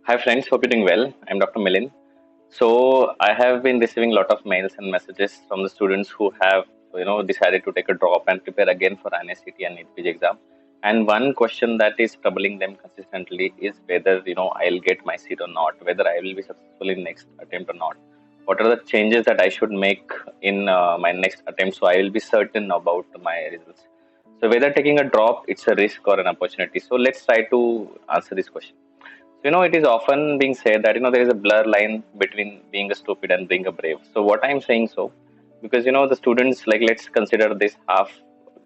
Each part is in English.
Hi friends, hope you're doing well. I'm Dr. Milind. So I have been receiving a lot of mails and messages from the students who have, decided to take a drop and prepare again for INICET and NEETPG exam. And one question that is troubling them consistently is whether, I'll get my seat or not, whether I will be successful in next attempt or not. What are the changes that I should make in my next attempt so I will be certain about my results. So whether taking a drop, it's a risk or an opportunity. So let's try to answer this question. It is often being said that, there is a blur line between being a stupid and being a brave. So, what I'm saying so, because, the students, like, let's consider this half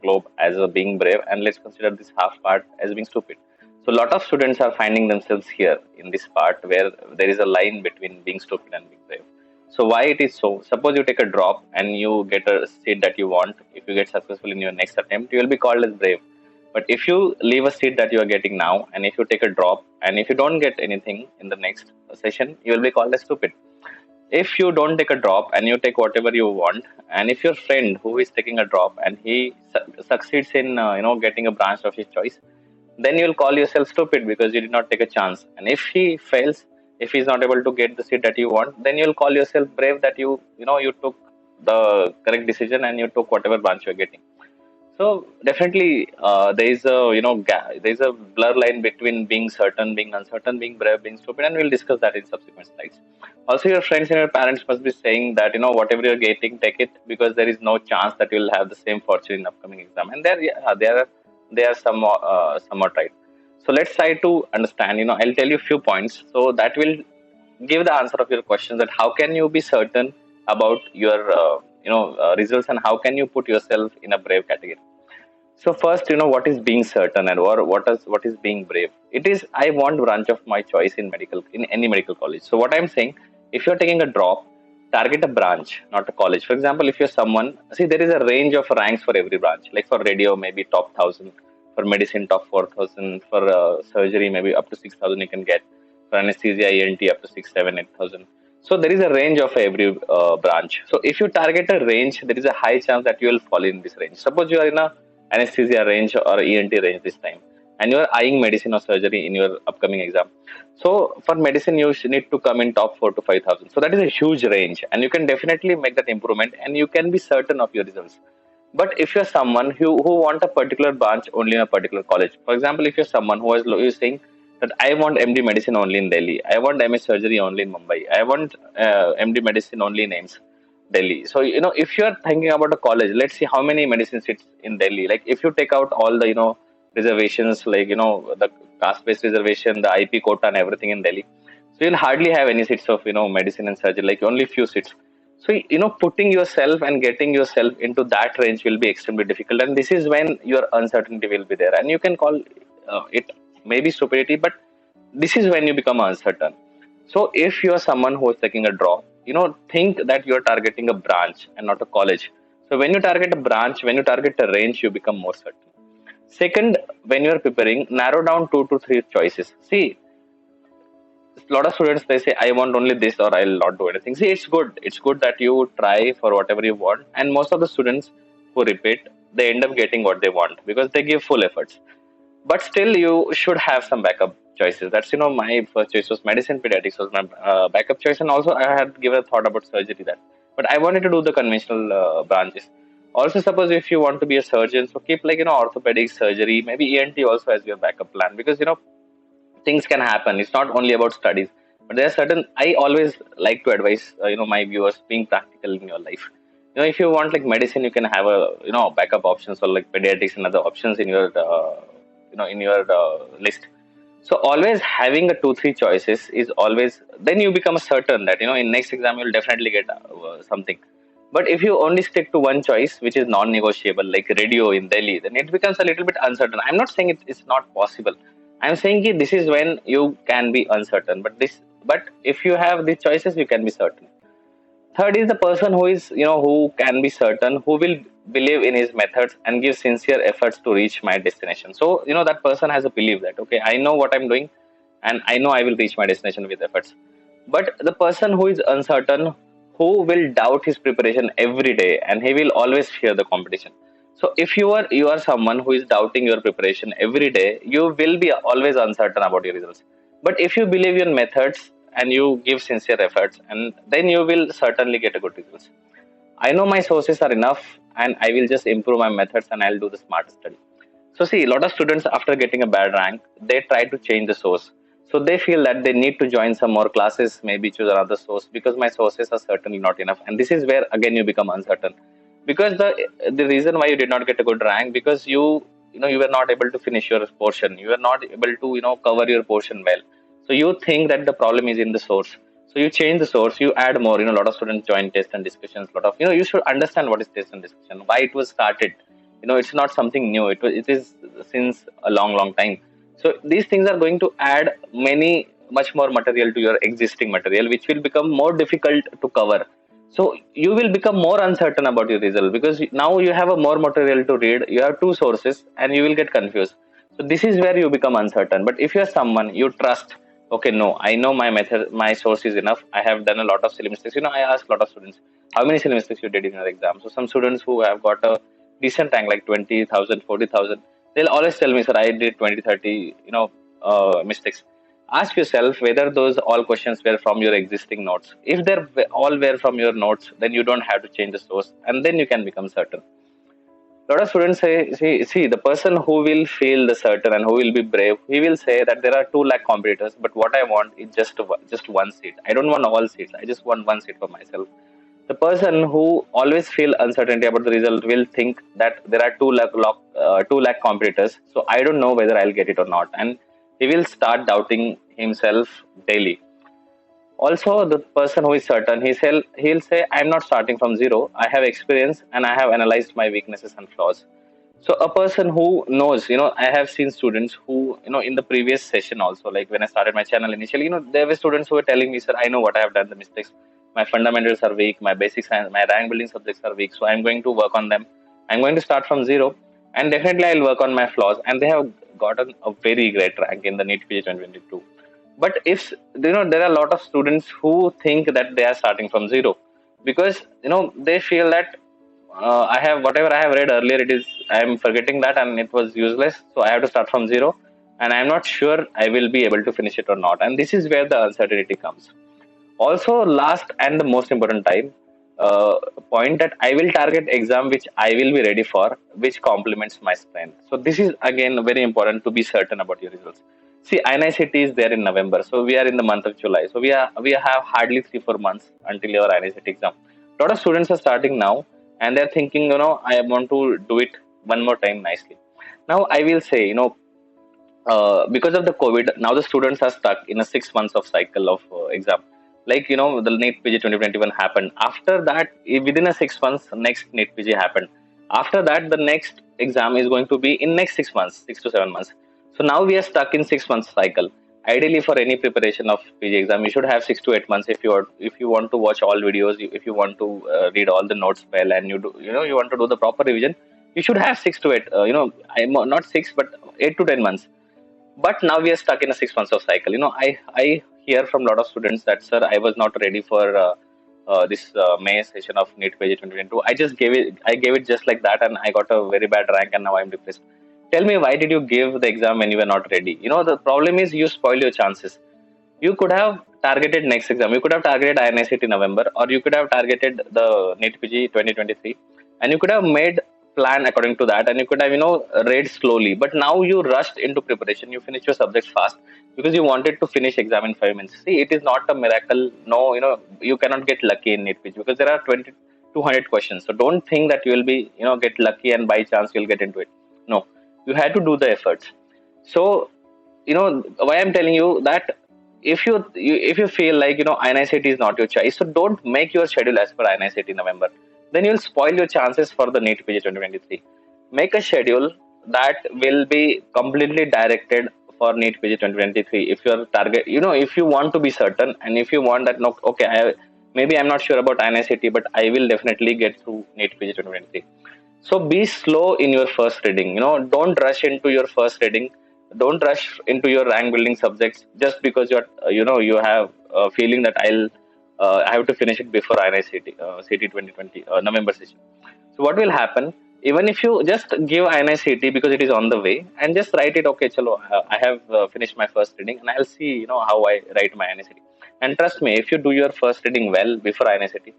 globe as a being brave and let's consider this half part as being stupid. So, a lot of students are finding themselves here in this part where there is a line between being stupid and being brave. So, why it is so? Suppose you take a drop and you get a seat that you want. If you get successful in your next attempt, you will be called as brave. But if you leave a seat that you are getting now, and if you take a drop, and if you don't get anything in the next session, you will be called as stupid. If you don't take a drop and you take whatever you want, and if your friend who is taking a drop and he succeeds in getting a branch of his choice, then you will call yourself stupid because you did not take a chance. And if he fails, if he is not able to get the seat that you want, then you will call yourself brave that you took the correct decision and you took whatever branch you are getting. So definitely, there is a there is a blur line between being certain, being uncertain, being brave, being stupid, and we'll discuss that in subsequent slides. Also, your friends and your parents must be saying that whatever you're getting, take it because there is no chance that you'll have the same fortune in upcoming exam, and they are somewhat right. So let's try to understand. I'll tell you a few points, so that will give the answer of your question that how can you be certain about your results and how can you put yourself in a brave category. So first, what is being certain and or what is being brave. It is I want branch of my choice in any medical college. So what I'm saying, if you're taking a drop, target a branch, not a college. For example, if you're someone, see, there is a range of ranks for every branch. Like for radio, maybe top 1,000; for medicine, top 4,000; for surgery, maybe up to 6,000 you can get; for anesthesia, ENT, up to 6, 7, 8,000. So there is a range of every branch. So if you target a range, there is a high chance that you will fall in this range. Suppose you are in a anesthesia range or ENT range this time, and you are eyeing medicine or surgery in your upcoming exam. So for medicine, you need to come in top 4 to 5,000. So that is a huge range, and you can definitely make that improvement, and you can be certain of your results. But if you're someone who want a particular branch only in a particular college, for example, if you're someone who is saying that I want MD medicine only in Delhi, I want MS surgery only in Mumbai, I want MD medicine only in AIMS, Delhi. So if you are thinking about a college, let's see how many medicine seats in Delhi. Like if you take out all the reservations, like the caste-based reservation, the IP quota, and everything in Delhi, so you'll hardly have any seats of medicine and surgery, like only few seats. So putting yourself and getting yourself into that range will be extremely difficult, and this is when your uncertainty will be there, and you can call it maybe stupidity, but this is when you become uncertain. So if you are someone who is taking a draw, think that you are targeting a branch and not a college. So when you target a branch, when you target a range, you become more certain. Second, when you are preparing, narrow down 2 to 3 choices. See, a lot of students, they say I want only this or I'll not do anything. See, it's good that you try for whatever you want, and most of the students who repeat, they end up getting what they want because they give full efforts. But still you should have some backup choices. That's my first choice was medicine, pediatrics was my backup choice, and also I had given a thought about surgery, that but I wanted to do the conventional branches. Also, suppose if you want to be a surgeon, so keep like orthopedic surgery, maybe ENT also as your backup plan, because things can happen. It's not only about studies, but there are certain. I always like to advise my viewers being practical in your life. If you want like medicine, you can have a backup options, or like pediatrics and other options in your list. So always having a 2 3 choices is always, then you become certain that in next exam you'll definitely get something. But if you only stick to one choice which is non-negotiable, like radio in Delhi, then it becomes a little bit uncertain. I'm not saying it's not possible. I'm saying this is when you can be uncertain. But if you have these choices, you can be certain. Third is the person who is, who can be certain, who will believe in his methods and give sincere efforts to reach my destination. So, that person has a belief that, okay, I know what I'm doing and I know I will reach my destination with efforts. But the person who is uncertain, who will doubt his preparation every day and he will always fear the competition. So if you are someone who is doubting your preparation every day, you will be always uncertain about your results. But if you believe in methods and you give sincere efforts, and then you will certainly get a good results. I know my sources are enough, and I will just improve my methods and I'll do the smart study. So see, a lot of students after getting a bad rank, they try to change the source. So they feel that they need to join some more classes, maybe choose another source because my sources are certainly not enough. And this is where again you become uncertain. Because the reason why you did not get a good rank, because you were not able to finish your portion. You were not able to cover your portion well. So you think that the problem is in the source. So you change the source, you add more. A lot of students join test and discussions. A lot of you should understand what is test and discussion, why it was started. It's not something new. It is since a long time. So these things are going to add many much more material to your existing material, which will become more difficult to cover. So you will become more uncertain about your result because now you have a more material to read. You have two sources and you will get confused. So this is where you become uncertain. But if you are someone you trust, okay, no, I know my method, my source is enough. I have done a lot of silly mistakes. I ask a lot of students, how many silly mistakes you did in your exam? So some students who have got a decent rank like 20,000, 40,000, they'll always tell me, sir, I did 20, 30, mistakes. Ask yourself whether those all questions were from your existing notes. If they're all were from your notes, then you don't have to change the source and then you can become certain. A lot of students say, see, the person who will feel the certain and who will be brave, he will say that there are 2 lakh competitors, but what I want is just one seat. I don't want all seats. I just want one seat for myself. The person who always feel uncertainty about the result will think that there are 2 lakh competitors, so I don't know whether I'll get it or not, and he will start doubting himself daily. Also, the person who is certain, he'll say, I'm not starting from zero. I have experience and I have analyzed my weaknesses and flaws. So a person who knows, I have seen students who, in the previous session also, like when I started my channel initially, there were students who were telling me, sir, I know what I have done, the mistakes. My fundamentals are weak, my basic science, my rank building subjects are weak. So I'm going to work on them. I'm going to start from zero and definitely I'll work on my flaws. And they have gotten a very great rank in the NEETPG 2022. But if there are a lot of students who think that they are starting from zero because they feel that I have whatever I have read earlier, it is I am forgetting that and it was useless, so I have to start from zero and I'm not sure I will be able to finish it or not, and this is where the uncertainty comes. Also, last and the most important time point, that I will target exam which I will be ready for, which complements my strength. So this is again very important to be certain about your results. See, INICET is there in November, so we are in the month of July. So we have hardly 3-4 months until your INICET exam. A lot of students are starting now and they're thinking, I want to do it one more time nicely. Now I will say, because of the COVID, now the students are stuck in a 6 months of cycle of exam. Like, the NEET PG 2021 happened. After that, within a 6 months, next NEET PG happened. After that, the next exam is going to be in next 6 months, 6 to 7 months. So now we are stuck in 6 months cycle. Ideally, for any preparation of PG exam, you should have 6 to 8 months. If you want to watch all videos, if you want to read all the notes well, and you want to do the proper revision, you should have 6 to 8. I'm not 6, but 8 to 10 months. But now we are stuck in a 6 months of cycle. I hear from a lot of students that, sir, I was not ready for this May session of NEET PG 2022. I gave it just like that and I got a very bad rank and now I'm depressed. Tell me, why did you give the exam when you were not ready? The problem is you spoil your chances. You could have targeted next exam. You could have targeted INICET in November, or you could have targeted the NEET PG 2023, and you could have made plan according to that, and you could have read slowly. But now you rushed into preparation. You finished your subjects fast because you wanted to finish exam in 5 minutes. See, it is not a miracle. No, you cannot get lucky in NEET PG because there are 200 questions. So don't think that you will be get lucky and by chance you'll get into it. No, you had to do the efforts. So why I'm telling you that, if you feel like INICET is not your choice, so don't make your schedule as per INICET in November. Then you'll spoil your chances for the NEET PG 2023. Make a schedule that will be completely directed for NEET PG 2023. If your target, if you want to be certain, and if you want that, no, okay, maybe I'm not sure about INICET, but I will definitely get through NEET PG 2023. So be slow in your first reading. Don't rush into your first reading. Don't rush into your rank building subjects just because you have a feeling that I have to finish it before INICET CT 2020 November session. So what will happen? Even if you just give INICET because it is on the way and just write it, okay, chalo, I have finished my first reading and I'll see, how I write my INICET. And trust me, if you do your first reading well before INICET,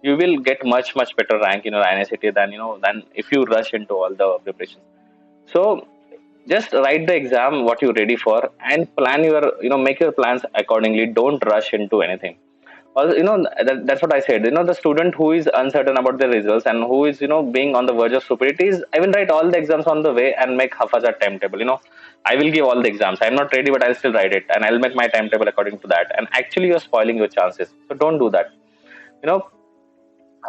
you will get much, much better rank in your INICET than, than if you rush into all the preparations. So just write the exam what you're ready for and plan your, make your plans accordingly. Don't rush into anything. Also, that's what I said. The student who is uncertain about their results and who is, being on the verge of stupidity is, I will write all the exams on the way and make haphazard timetable. I will give all the exams. I'm not ready, but I'll still write it and I'll make my timetable according to that. And actually, you're spoiling your chances. So don't do that. You know,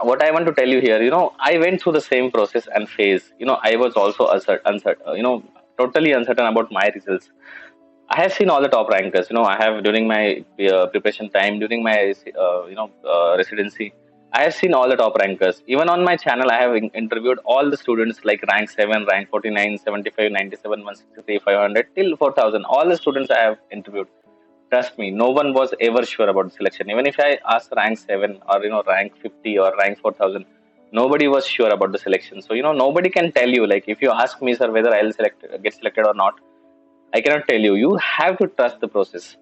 what I want to tell you here, I went through the same process and phase. I was also uncertain, totally uncertain about my results. I have seen all the top rankers. I have during my preparation time, during my residency, I have seen all the top rankers. Even on my channel, I have interviewed all the students like rank 7, rank 49, 75, 97, 163, 500 till 4000. All the students I have interviewed. Trust me, no one was ever sure about the selection. Even if I asked rank 7 or rank 50 or rank 4000, nobody was sure about the selection. So nobody can tell you, like, if you ask me, sir, whether I'll get selected or not, I cannot tell you. You have to trust the process.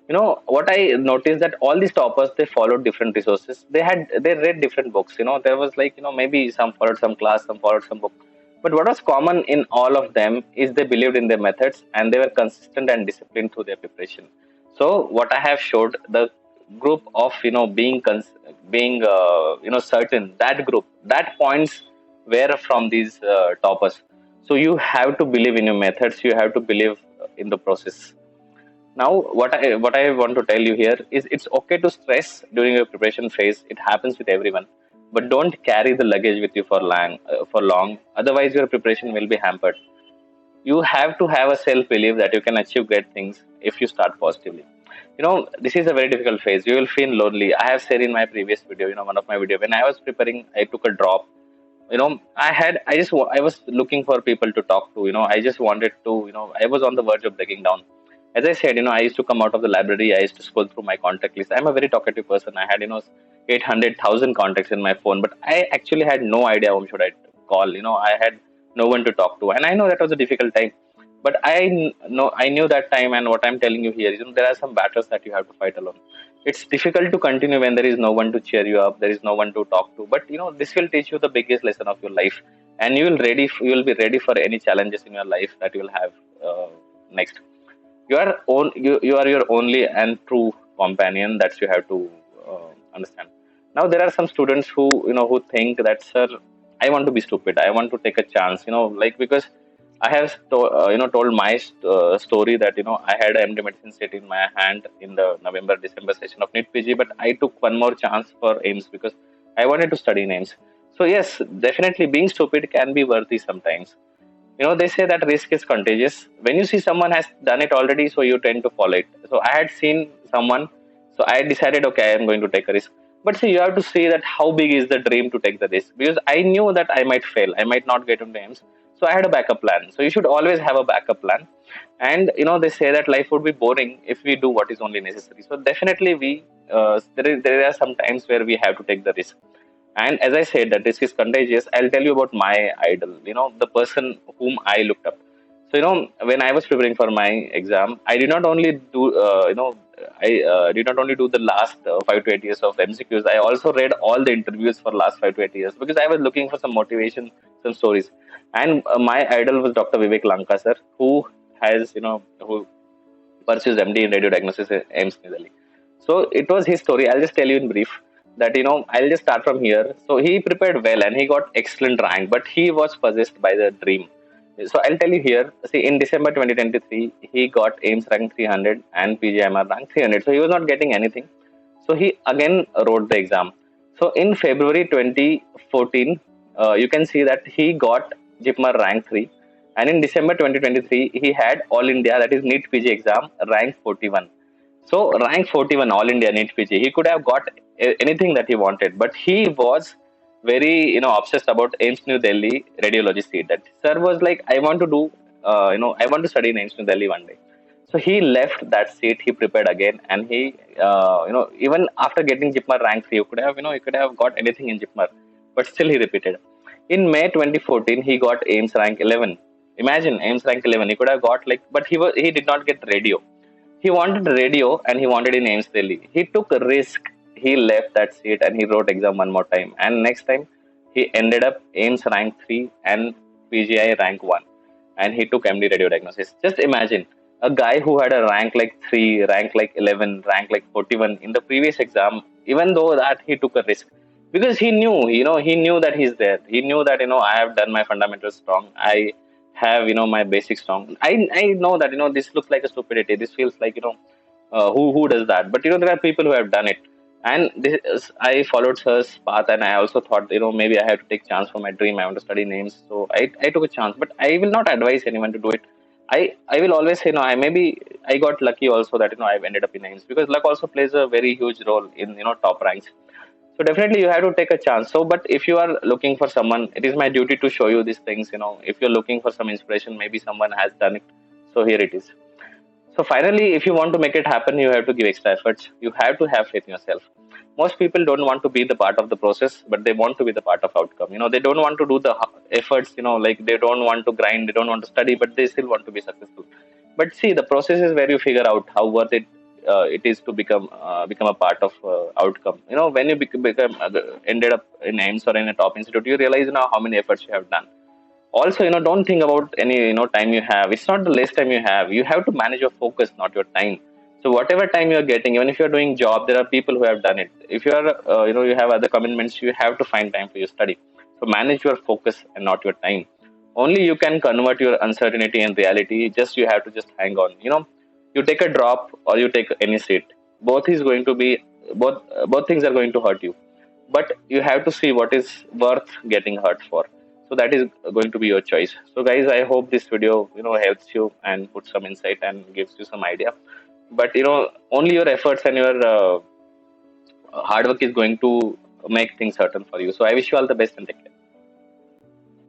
What I noticed that all these toppers, they followed different resources. They read different books. There was, like, maybe some followed some class, some followed some book. But what was common in all of them is they believed in their methods and they were consistent and disciplined through their preparation. So what I have showed, the group of, being certain, that group, that points were from these toppers. So you have to believe in your methods. You have to believe in the process. Now, what I want to tell you here is, it's okay to stress during your preparation phase. It happens with everyone, but don't carry the luggage with you for long. Otherwise, your preparation will be hampered. You have to have a self belief that you can achieve great things if you start positively. This is a very difficult phase. You will feel lonely. I have said in my previous video, one of my video, when I was preparing, I took a drop. I was looking for people to talk to. I just wanted to, I was on the verge of breaking down. As I said, I used to come out of the library. I used to scroll through my contact list. I'm a very talkative person. I had, 800,000 contacts in my phone, but I actually had no idea whom should I call. I had no one to talk to, and I know that was a difficult time. But I knew that time, and what I'm telling you here is, there are some battles that you have to fight alone. It's difficult to continue when there is no one to cheer you up, there is no one to talk to. But this will teach you the biggest lesson of your life, and you will be ready for any challenges in your life that you will have next. You are your only and true companion. That's you have to understand. Now there are some students who think that, sir, I want to be stupid, I want to take a chance, like, because I have told my story that I had a MD medicine seat in my hand in the November December session of NEETPG, but I took one more chance for AIMS because I wanted to study in AIMS. So yes, definitely being stupid can be worthy sometimes. They say that risk is contagious. When you see someone has done it already, so you tend to follow it. So I had seen someone, so I decided, okay, I am going to take a risk. But see, you have to see that how big is the dream to take the risk, because I knew that I might fail, I might not get into aims. So I had a backup plan. So you should always have a backup plan. And they say that life would be boring if we do what is only necessary. So definitely there are some times where we have to take the risk. And as I said, that risk is contagious. I'll tell you about my idol, the person whom I looked up. So, when I was preparing for my exam, I did not only do, I did not only do the last 5 to 8 years of MCQs. I also read all the interviews for last 5 to 8 years because I was looking for some motivation, some stories. And my idol was Dr. Vivek Lanka, sir, who has, who pursues MD in radio diagnosis at AIMS New Delhi. So it was his story. I'll just tell you in brief that, I'll just start from here. So he prepared well and he got excellent rank, but he was possessed by the dream. So I'll tell you here. See, in December 2023, he got AIMS rank 300 and PGMR rank 300. So he was not getting anything. So he again wrote the exam. So in February 2014, you can see that he got JIPMER rank 3. And in December 2023, he had All India, that is NEET PG exam, rank 41. So rank 41 All India NEET PG. He could have got anything that he wanted, but he was very obsessed about AIMS New Delhi radiology seat. That sir was like, I want to do I want to study in AIMS New Delhi one day. So he left that seat. He prepared again, and he even after getting JIPMER rank 3, you could have got anything in JIPMER, but still he repeated. In May 2014, he got AIMS rank 11. Imagine AIMS rank 11. He could have got like, but he did not get radio. He wanted radio and he wanted in AIMS Delhi. He took a risk. He left that seat and he wrote exam one more time. And next time, he ended up AIMS rank 3 and PGI rank 1. And he took MD radio diagnosis. Just imagine a guy who had a rank like 3, rank like 11, rank like 41 in the previous exam, even though that he took a risk because he knew, he knew that he's there. He knew that, I have done my fundamentals strong. I have, my basics strong. I know that, this looks like a stupidity. This feels like, who does that? But, there are people who have done it. And I followed sir's path, and I also thought, maybe I have to take chance for my dream. I want to study names. So I took a chance, but I will not advise anyone to do it. I will always say, no, I got lucky also that, I've ended up in names because luck also plays a very huge role in, top ranks. So definitely you have to take a chance. So, but if you are looking for someone, it is my duty to show you these things. If you're looking for some inspiration, maybe someone has done it. So here it is. So finally, if you want to make it happen, you have to give extra efforts. You have to have faith in yourself. Most people don't want to be the part of the process, but they want to be the part of outcome. They don't want to do the efforts. Like they don't want to grind, they don't want to study, but they still want to be successful. But see, the process is where you figure out how worth it is to become a part of outcome. When you become ended up in AIMS or in a top institute, you realize how many efforts you have done. Also, don't think about any time you have. It's not the less time you have. You have to manage your focus, not your time. So whatever time you're getting, even if you're doing job, there are people who have done it. If you are you have other commitments, you have to find time for your study. So manage your focus and not your time. Only you can convert your uncertainty in reality. Just you have to just hang on. You take a drop or you take any seat. Both is going to be both things are going to hurt you, but you have to see what is worth getting hurt for. So that is going to be your choice. So guys, I hope this video helps you and puts some insight and gives you some idea. But only your efforts and your hard work is going to make things certain for you. So I wish you all the best and take care.